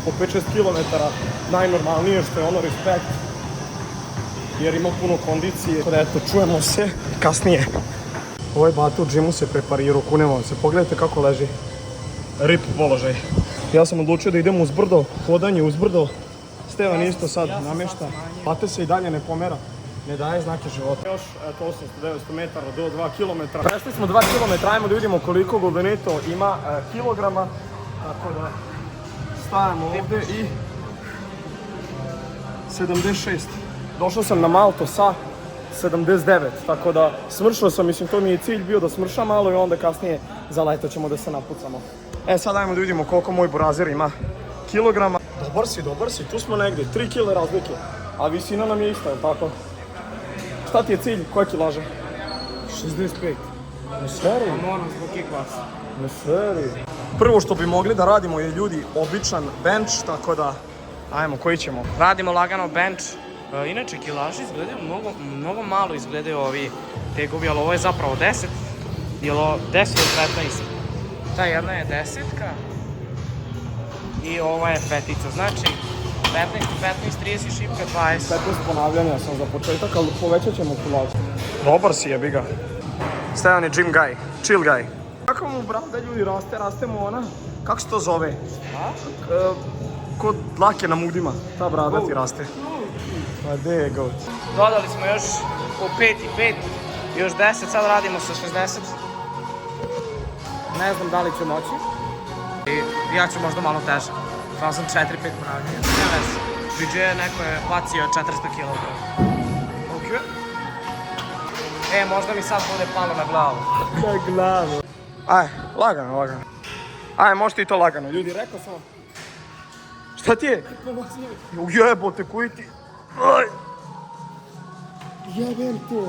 po 5-6 km, najnormalnije što je ono respekt. Jer ima puno kondicije. Tako da eto, čujemo se kasnije. Ovaj bata u džimu se preparirao, kunemo se. Pogledajte kako leži. Rip položaj. Ja sam odlučio da idem uz brdo, hodanje uz brdo. Stevan isto sad namješta. Bata se i dalje ne pomera. Ne daje znake života. Još, eto, 800-900 metara do 2 km. Prešli smo 2 km, ajmo da vidimo koliko Goldenito ima kilograma. Tako da stavimo ovdje i 76. Došao sam na Malto sa 79, tako da smršao sam, mislim to mi je cilj bio da smršam malo i onda kasnije za leto ćemo da se napucamo. Sad ajmo da vidimo koliko moj burazer ima kilograma. Dobar si, tu smo negdje, 3 kg razlike, a visina nam je ista, je tako? Šta ti je cilj, koje kilaže? 65. Ne seri? A moram zbog kickboxa. Ne seri. Prvo što bi mogli da radimo je ljudi običan bench, tako da ajmo, koji ćemo? Radimo lagano bench. Inače, kilaži izgledaju mnogo malo izgledaju ovi tegovi, ali ovo je zapravo 10. Jer ovo 10 ili 15. Ta jedna je 10-ka. I ova je petica, znači 15, 30 šipka, 20. 15 ponavljanja sam za početak, ali povećat ćemo kilažu. Dobar si, jebi ga. Stevan je gym guy, chill guy. Kako mu brada ljudi rastemo ona? Kako se to zove? Kod dlake na mudima, ta brada ti raste. A gdje je goat? Dodali smo još po 5 i 5, još 10, sad radimo sa 60. Ne znam da li ću moći. I ja ću možda malo teže. Kao sam 4-5 ponavljanja. Ne veze. BJ neko je bacio 400 kg. Ok. Možda mi sad bude palo na glavu. Na glavu. Aj, lagano. Aj, možete i to lagano. Ljudi, rekao sam vam. Šta ti je? Jebote, koji ti... Aj! Jebem te.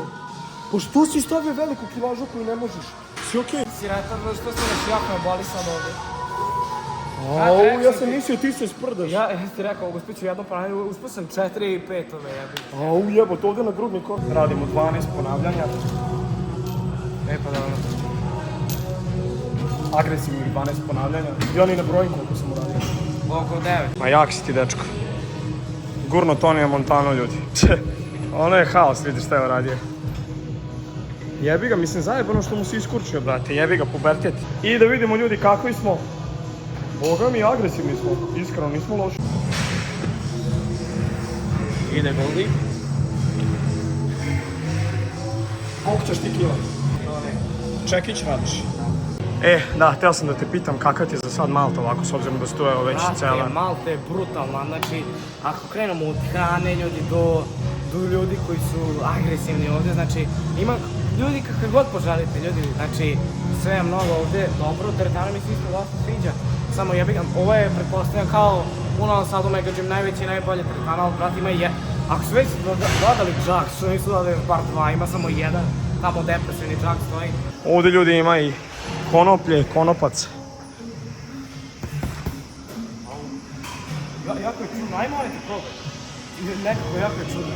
Pa što si stavio veliku kilažu koju ne možeš? Si okej? Si retard, što se nas jako me boli sad ovdje. Au, ja sam mislio ti se sprdaš. Ja ti rekao, uspjet ću jedno ponavljanje, uspio sam 4 i 5 ove jebi. Au, jebote, ovdje na grudni kor. Radimo 12 ponavljanja. Pa dobro. Agresivnih 12 ponavljanja. I oni na brojim koliko sam uradio. Oko 9. Ma jak si ti, dečko. Gurno Tonija Montano, ljudi. Ono je haos, vidiš šta je uradio. Jebi ga, mislim zajebano što mu se iskurčio, brate. Jebi ga, pubertet. I da vidimo ljudi kakvi smo. Boga mi, agresivni smo. Iskreno, nismo loši. Ide Goldi. Koliko ćeš ti kila? Čekić radiš. Da, teo sam da te pitam kakav ti je za sad Malta ovako, s obzirom da su tu evo već cela... Malta je brutalna, znači ako krenemo od hrane ljudi do ljudi koji su agresivni ovdje, znači ima ljudi kakve god poželite, ljudi, znači sve je mnogo ovdje dobro, teretana mi se isto dosta sviđa, samo jebigam, ovo je pretpostavljam kao u Novom Sadu Mega Gym najveći i najbolje teretana, ali brate ima ako su već dodali džak, što nisu dodali bar 2, ima samo jedan, tamo depresivni džak stoji. Ovdje ljudi ima i konoplje, konopac. Jako je čudno, ajmo ovaj ti probaj. Nekako jako je čudno.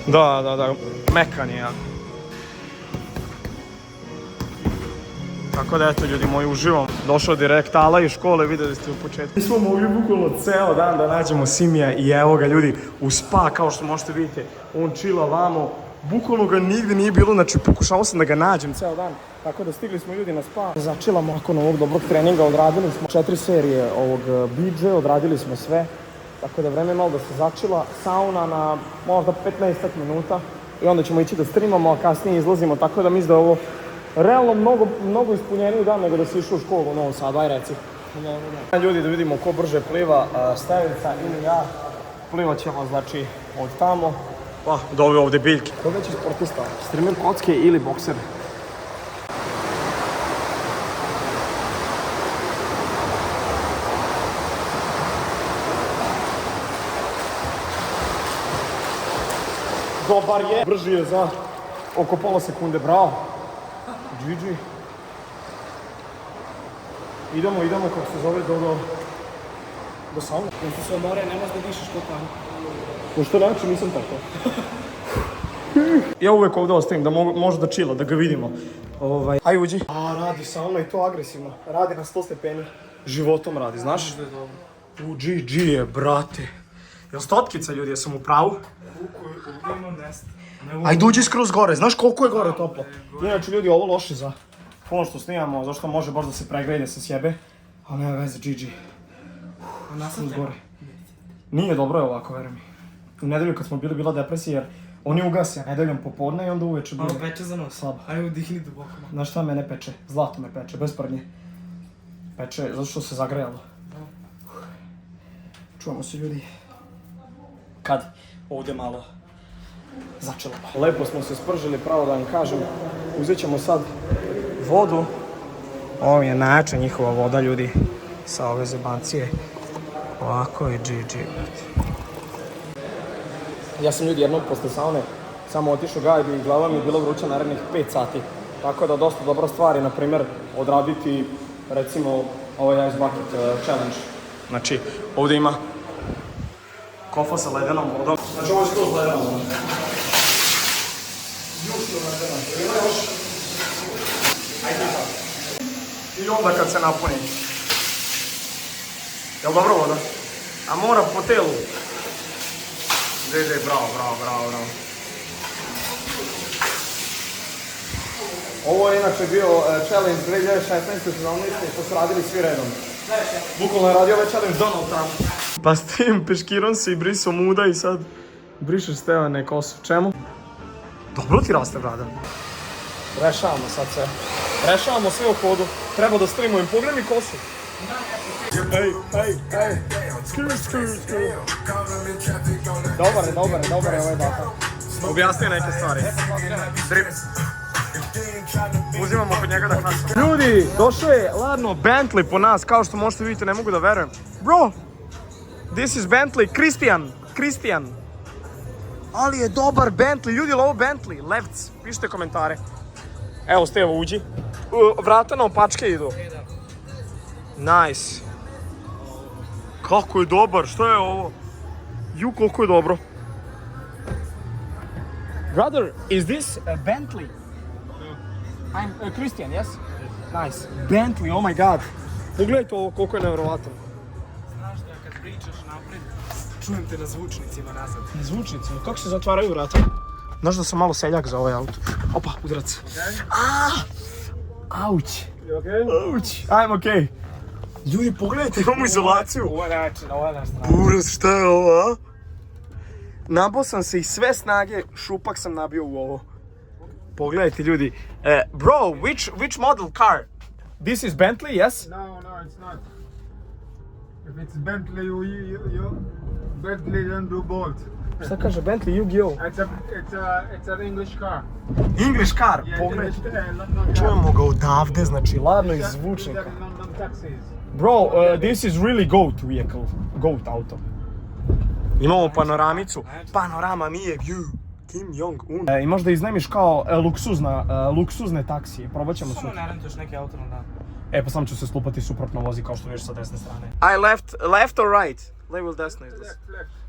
Da, mekan je jako. Tako da eto ljudi moji, uživam. Došao direkt Ala iz škole, vidjeli ste u početku. Mi smo mogli bukvalno ceo dan da nađemo Simija i evo ga ljudi u spa, kao što možete vidjeti. On chilla vamo, bukvalno ga nigdje nije bilo, znači pokušao sam da ga nađem ceo dan. Tako da stigli smo ljudi na spa. Začilamo nakon ovog dobrog treninga, odradili smo 4 serije ovog BJ, odradili smo sve. Tako da vreme je malo da se začila, sauna na možda 15 minuta i onda ćemo ići da streamamo, a kasnije izlazimo, tako da mislim da je ovo realno mnogo ispunjeniji dan nego da si išao u školu u Novom Sadu, aj reci. Ljudi, da vidimo ko brže pliva, Stevica ili ja, plivat ćemo znači od tamo, pa do ove ovdje biljke. Ko veći sportista, streamer kocke ili bokser? Dobar je, brži je za oko pola sekunde, bravo. GG. Idemo kako se zove do sauna. Ako se more, ne možeš da dišeš ko tamo. No što znači, nisam tako. Ja uvek ovdje ostavim da može da chilla, da ga vidimo. Aj uđi. Radi sauna i to agresivno. Radi na 100 stepeni. Životom radi, znaš? GG je, brate. Jel stotkica ljudi, ja sam u pravu? Ajde uđi skroz gore, znaš koliko je gore toplo? Inače ljudi, ovo loše za ono što snimamo, zašto može baš da se pregreje, da se sjebe. Ali nema veze, GG. Skroz gore. Nije dobro je ovako, veruj mi. U nedelju kad smo bila depresija jer oni ugasi, a nedeljom popodne i onda uveče bude. Malo peče za nos. Slabo. Ajde udihni duboko. Znaš šta mene peče? Zlato me peče, bez prdnje. Peče zato što se zagrejalo. Čuvamo se ljudi. Kad? Ovdje malo začelo. Lepo smo se spržili, pravo da vam kažem. Uzet ćemo sad vodu. Ovo je najjača njihova voda, ljudi, sa ove zebancije. Ovako je GG. Ja sam ljudi jednom posle saune samo otišao gajbi i glava mi je bila vruća narednih 5 sati. Tako da dosta dobra stvar je, na primjer, odraditi recimo ovaj Ice Bucket Challenge. Znači, ovdje ima kofa sa ledenom vodom. Znači ovo je skroz ledena voda. Ljušno ledena. Ima još. Ajde tako. I onda kad se napuni. Jel dobro voda? A mora po telu. Bravo. Ovo je inače bio challenge 2016-17 što su radili svi redom. Bukvalno je radio ovaj challenge Donald Trump. Pa s tim peškirom si brisao muda i sad brišeš Stevane kosu. Čemu? Dobro ti raste, brada. Rešavamo sad sve. Rešavamo sve u hodu. Treba da streamujem. Pogledaj mi kosu. Hej. Dobar je ovaj data. Objasni neke stvari. Drip. Uzimamo kod njega da krasimo. Ljudi, došao je ladno Bentley po nas, kao što možete vidjeti, ne mogu da verujem. Bro, this is Bentley, Christian. Ali je dobar Bentley, ljudi, ili ovo Bentley? Levc, pišite komentare. Evo, Stevo, uđi. Vrata na opačke idu. Nice. Kako je dobar, što je ovo? Ju, koliko je dobro. Brother, is this a Bentley? I'm Christian, yes? Nice. Bentley, oh my god. Pogledajte ovo, koliko je nevjerovatno. Znaš da kad pričaš napred, čujem te na zvučnicima nazad. Na zvučnicima? Kako se zatvaraju vrata? Znaš da sam malo seljak za ovaj auto. Opa, udarac. Auć. Auć. I'm okay. Ljudi, pogledajte, imamo izolaciju. Ovo je način, ovo je naš strana. Buraz, šta je ovo, a? Nabao sam se i sve snage, šupak sam nabio u ovo. Pogledajte ljudi. Bro, which model car? This is Bentley, yes? No, it's not. If it's Bentley, Bentley don't do Bolt. Šta kaže Bentley Yu-Gi-Oh? It's an English car. English car, Yeah, pogledaj. London car. Čujemo ga odavde, znači ladno iz zvučnika. London taxis. Bro, this is really goat vehicle, goat auto. Imamo panoramicu, panorama Mie View, Kim Jong-un. I možda iznajmiš kao luksuzne taksije, probat ćemo Samo ne rentuješ neki auto na dan. Pa sam ću se slupati suprotno vozi kao što vidiš sa desne strane. I left or right? Level desno izlazi.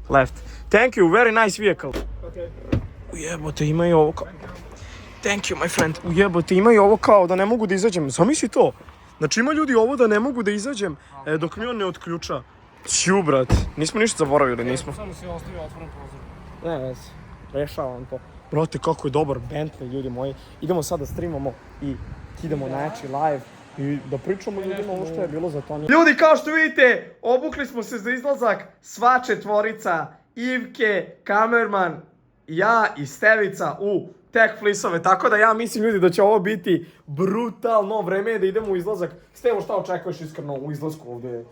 Left. Thank you, very nice vehicle. Okay. Ujebote, imaju ovo kao... Thank you, my friend. Ujebote, imaju ovo kao da ne mogu da izađem. Zamisli to. Znači ima ljudi ovo da ne mogu da izađem dok mi on ne otključa. Ću, brat. Nismo ništa zaboravili, nismo. Samo si ostavio otvoren prozor. Ne vezi, rešavam to. Brate, kako je dobar Bentley, ljudi moji. Idemo sad da streamamo i idemo naći live i da pričamo ljudima ovo što je bilo za to. Ljudi, kao što vidite, obukli smo se za izlazak sva četvorica, Ivke, kamerman, ja i Stevica u tech fleeceove. Tako da ja mislim, ljudi, da će ovo biti brutalno vreme je da idemo u izlazak. Stevo, šta očekuješ iskreno u izlasku ovdje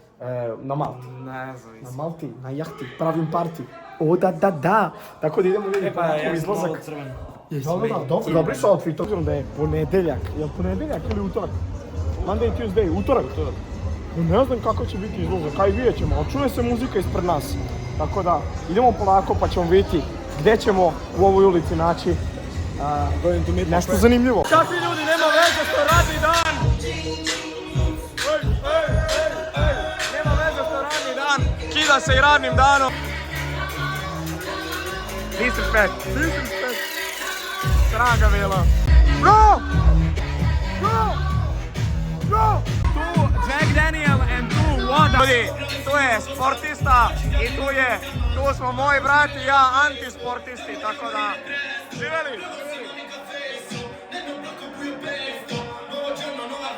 na Malti? Ne znam. Na Malti, na jahti, pravim party. O, da. Tako da idemo vidjeti u izlazak. Dobri su outfit, obzirom da je ponedeljak. Je li ponedeljak ili utorak? Monday, Tuesday, utorak. Ne znam kako će biti izlazak, kaj vidjet ćemo, ali čuje se muzika ispred nas. Tako da, idemo polako pa ćemo vidjeti gdje ćemo u ovoj ulici naći nešto zanimljivo. Kakvi ljudi, nema veze što je radni dan! Nema veze što je radni dan, kida se i radnim danom. Disrespect. Sraga bila. Bro! Tu Jack Daniel and tu Voda. Ljudi, tu je sportista i tu smo moji brati i ja antisportisti, tako da živeli!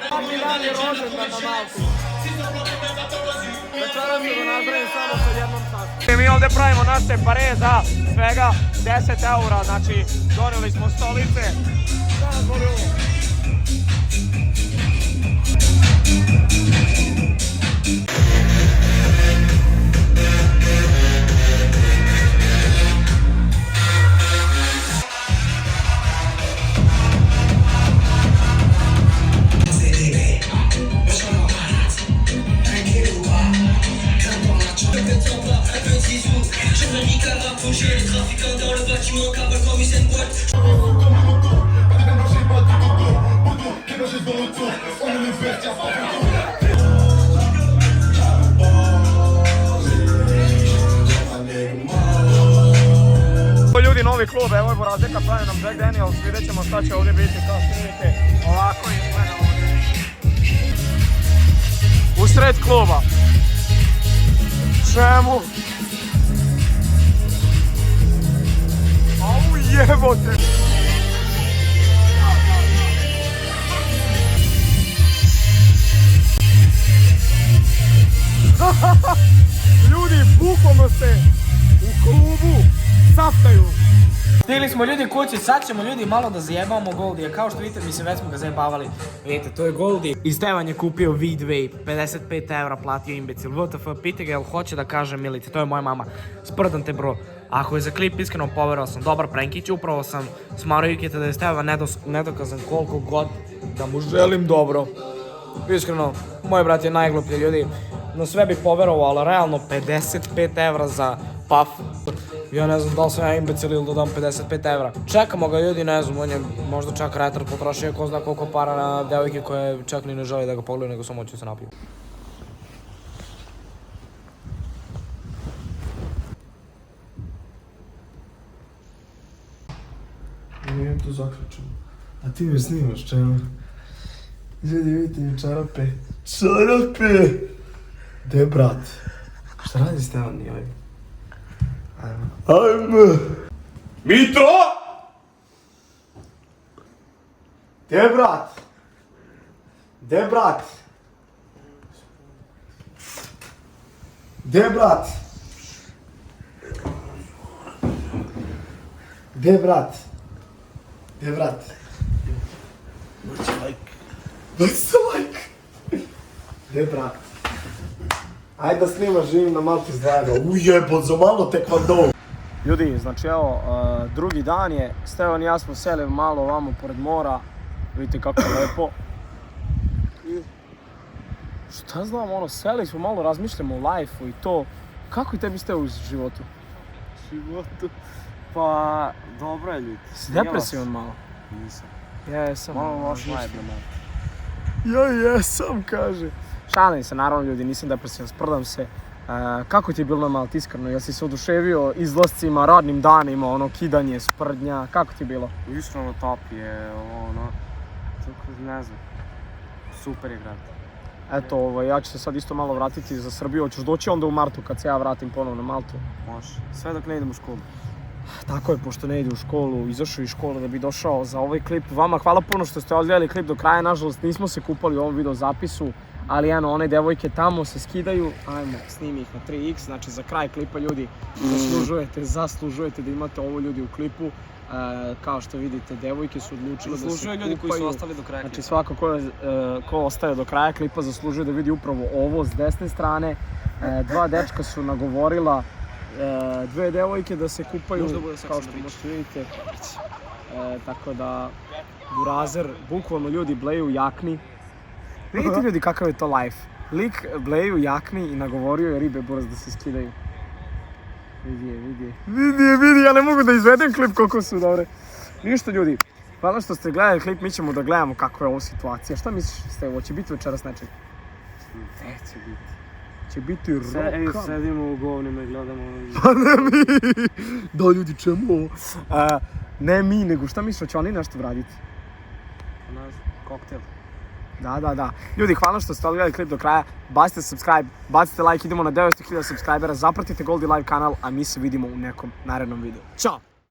Happy dan je rođendan na Malti. Večeras ću da nazdravim samo sa jednom sastom. Mi ovdje pravimo naše pare za svega 10 eura, znači donijeli smo stolice. Ljudi, novi klub, evo je Borazeka, pravi nam Jack Daniels, vidjet ćemo šta će ovdje biti, kao što vidite, ovako izgleda ovdje. U sred kluba. Čemu? Au jebote! Ljudi, bukvalno se u klubu saftaju. Stigli smo ljudi kući, sad ćemo ljudi malo da zajebamo Goldija. Kao što vidite, mislim već smo ga zajebavali. Vidite, to je Goldie. I Stevan je kupio Weedway, 55 eura platio imbecil. WTF, pite ga jel hoće da kaže Milice, to je moja mama. Sprdam te bro. Ako je za klip iskreno poverao sam, dobar prankić, upravo sam smarao Iketa da je Stevan nedokazan koliko god da mu želim dobro. Iskreno, moj brat je najgluplji ljudi. No sve bi poverovao, ali realno 55 eura za puff. Ja ne znam da li sam ja imbecil ili da dam 55 eura. Čekamo ga ljudi, ne znam, on je možda čak retard potrošio ko zna koliko para na devojke koje čak ni ne žele da ga pogledaju, nego samo hoće se napiju. Nijem to zaključeno. A ti me snimaš, čemu? Ljudi, vidite mi čarape. Čarape! Gde brat? Šta radi Stevan i ovaj? Ajme! Mitro! Gde brat? Gde brat? Gde brat? Gde brat? Gde brat? Dajte like! Dajte like! Gdje brat? Ajde da snimaš, živim na Malti zajedno. Ujebot, za malo tekvando. Ljudi, znači evo, drugi dan je, Stevan i ja smo seli malo ovamo pored mora. Vidite kako je lepo. I šta znam, ono, seli smo malo, razmišljamo o life-u i to. Kako i tebi ste u životu? Životu? Pa, dobro je ljudi. Si depresivan malo? Nisam. Jesam. Malo loš vibe. Ja jesam, kaže. Šalim se, naravno ljudi, nisam depresivan, sprdam se. Kako ti je bilo na Malti, iskreno? Jel si se oduševio izlascima, radnim danima, ono, kidanje, sprdnja, kako ti je bilo? Iskreno top je, ono, ne znam, super je grad. Eto, ja ću se sad isto malo vratiti za Srbiju, hoćeš doći onda u martu kad se ja vratim ponovno na Maltu? Može, sve dok ne idem u školu. Tako je, pošto ne ide u školu, izašao iz škole da bi došao za ovaj klip. Vama hvala puno što ste odgledali klip do kraja, nažalost nismo se kupali u ovom video zapisu, ali eno, one devojke tamo se skidaju, ajmo, snimi ih na 3x, znači za kraj klipa ljudi zaslužujete da imate ovo ljudi u klipu. Kao što vidite, devojke su odlučile da se Zaslužuju ljudi koji su ostali do kraja klipa. Znači svako ko ostaje do kraja klipa zaslužuje da vidi upravo ovo s desne strane. Dva dečka su nagovorila dve devojke da se kupaju, kao što možete vidite. Tako da, burazer, bukvalno ljudi bleje u jakni. Vidite ljudi kakav je to life. Lik bleje u jakni i nagovorio je ribe buraz da se skidaju. Vidi, ja ne mogu da izvedem klip koliko su dobre. Ništa ljudi, hvala što ste gledali klip, mi ćemo da gledamo kakva je ovo situacija. Šta misliš, Stevo, će biti večeras nečeg? Će biti. Će biti roka. Sedimo u govnima i gledamo. Pa ne mi! Da ljudi, čemu ovo? Ne mi, nego šta misliš, će oni nešto vraditi? Koktel. Da. Ljudi, hvala što ste odgledali klip do kraja. Bacite subscribe, bacite like, idemo na 900.000 subscribera, zapratite Goldi Live kanal, a mi se vidimo u nekom narednom videu. Ćao!